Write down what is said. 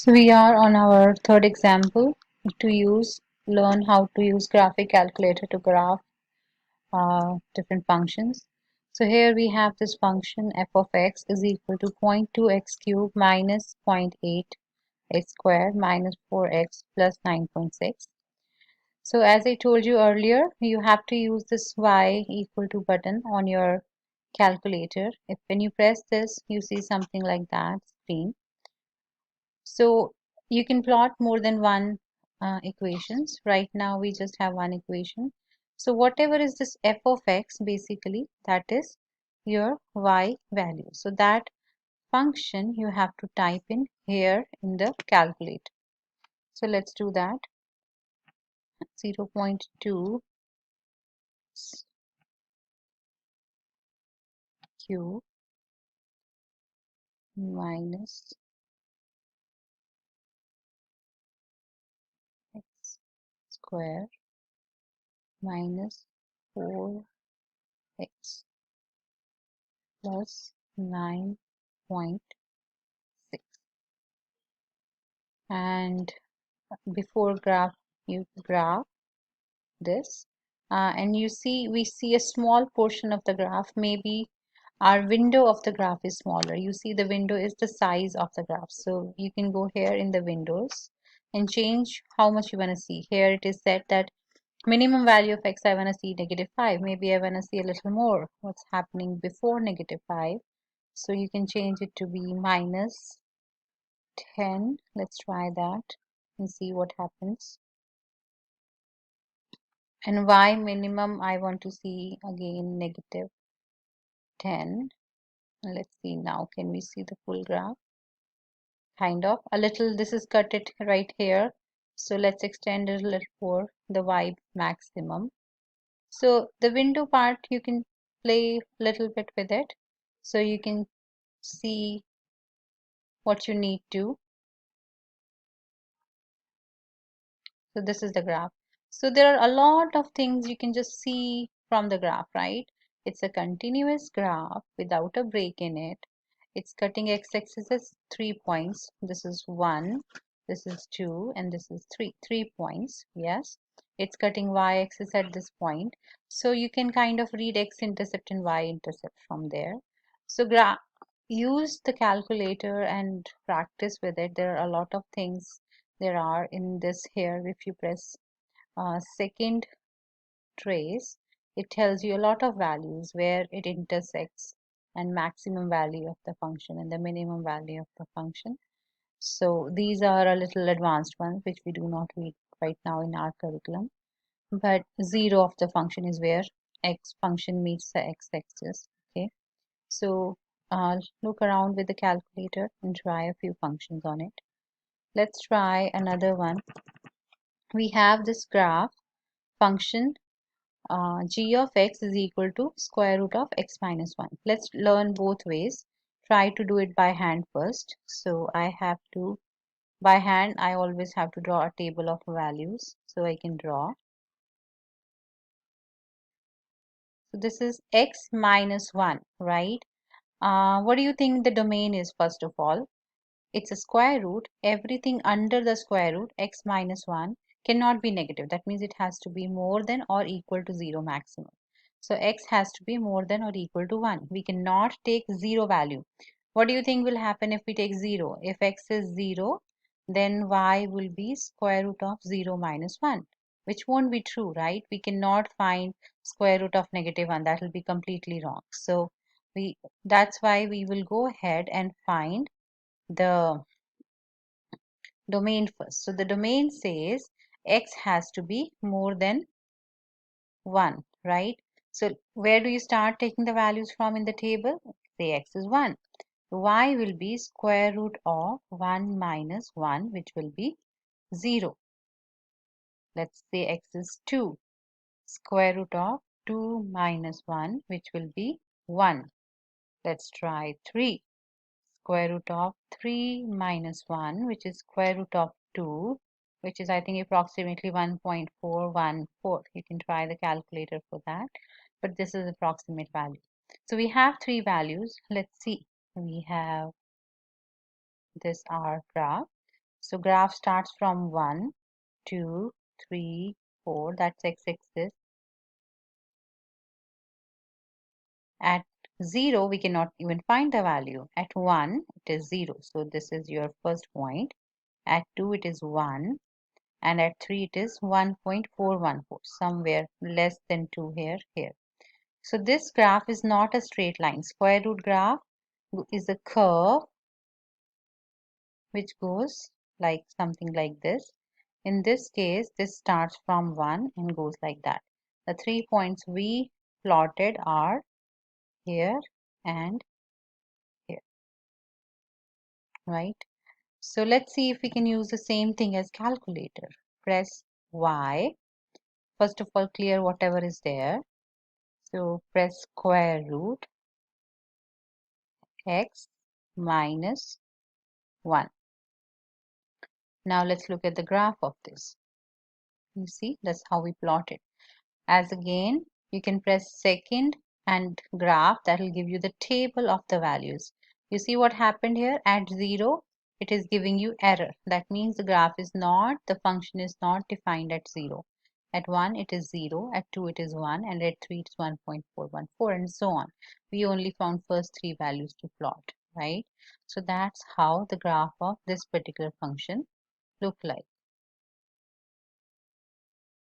So we are on our third example learn how to use graphic calculator to graph different functions. So here we have this function f of x is equal to 0.2x cubed minus 0.8 x squared minus 4x plus 9.6. So as I told you earlier, you have to use this y equal to button on your calculator. If when you press this, you see something like that screen. So you can plot more than one equations. Right now we just have one equation. So whatever is this f of x, basically that is your y value. So that function you have to type in here in the calculator. So let's do that. 0.2 q minus x square minus 4x plus 9.6. And before graph, you graph this and we see a small portion of the graph. Maybe our window of the graph is smaller. You see the window is the size of the graph, so you can go here in the windows and change how much you want to see. Here it is set that minimum value of x I want to see -5. Maybe I want to see a little more what's happening before -5, so you can change it to be -10. Let's try that and see what happens. And y minimum I want to see again -10. Let's see now, can we see the full graph? Kind of a little, this is cut it right here, so let's extend it a little for the y maximum. So the window part you can play a little bit with it, so you can see what you need to. So this is the graph. So there are a lot of things you can just see from the graph, right? It's a continuous graph without a break in it. It's cutting x-axis as 3 points. This is 1, this is 2, and this is 3. 3 points, yes. It's cutting y-axis at this point. So you can kind of read x-intercept and y-intercept from there. So use the calculator and practice with it. There are a lot of things there are in this here. If you press second trace, it tells you a lot of values where it intersects and maximum value of the function and the minimum value of the function. So these are a little advanced ones which we do not read right now in our curriculum, but zero of the function is where x function meets the x-axis. Okay, so look around with the calculator and try a few functions on it. Let's try another one. We have this graph function g of x is equal to square root of x minus 1. Let's learn both ways. Try to do it by hand first. So I have to, by hand, I always have to draw a table of values. So I can draw. So this is x minus 1, right? What do you think the domain is first of all? It's a square root. Everything under the square root, x minus 1, cannot be negative. That means it has to be more than or equal to 0 maximum. So x has to be more than or equal to 1. We cannot take 0 value. What do you think will happen if we take 0? If x is 0, then y will be square root of 0 minus 1, which won't be true, right? We cannot find square root of -1. That will be completely wrong. So that's why we will go ahead and find the domain first. So the domain says x has to be more than 1, right? So where do you start taking the values from in the table? Say x is 1. Y will be square root of 1 minus 1, which will be 0. Let's say x is 2. Square root of 2 minus 1, which will be 1. Let's try 3. Square root of 3 minus 1, which is square root of 2, which is I think approximately 1.414. You can try the calculator for that, but this is approximate value. So we have 3 values. Let's see. We have this R graph. So graph starts from 1, 2, 3, 4, that's x-axis. At 0, we cannot even find the value. At 1, it is 0. So this is your first point. At 2, it is 1. And at 3, it is 1.414, somewhere less than 2 here. So this graph is not a straight line. Square root graph is a curve which goes like something like this. In this case, this starts from 1 and goes like that. The 3 points we plotted are here and here, right? So let's see if we can use the same thing as calculator. Press Y. First of all, clear whatever is there. So press square root x minus 1. Now let's look at the graph of this. You see, that's how we plot it. As again, you can press second and graph, that will give you the table of the values. You see what happened here? At 0, it is giving you error. That means the graph is not, the function is not defined at 0. At 1, it is 0. At 2, it is 1. And at 3, it's 1.414 and so on. We only found first 3 values to plot, right? So that's how the graph of this particular function look like.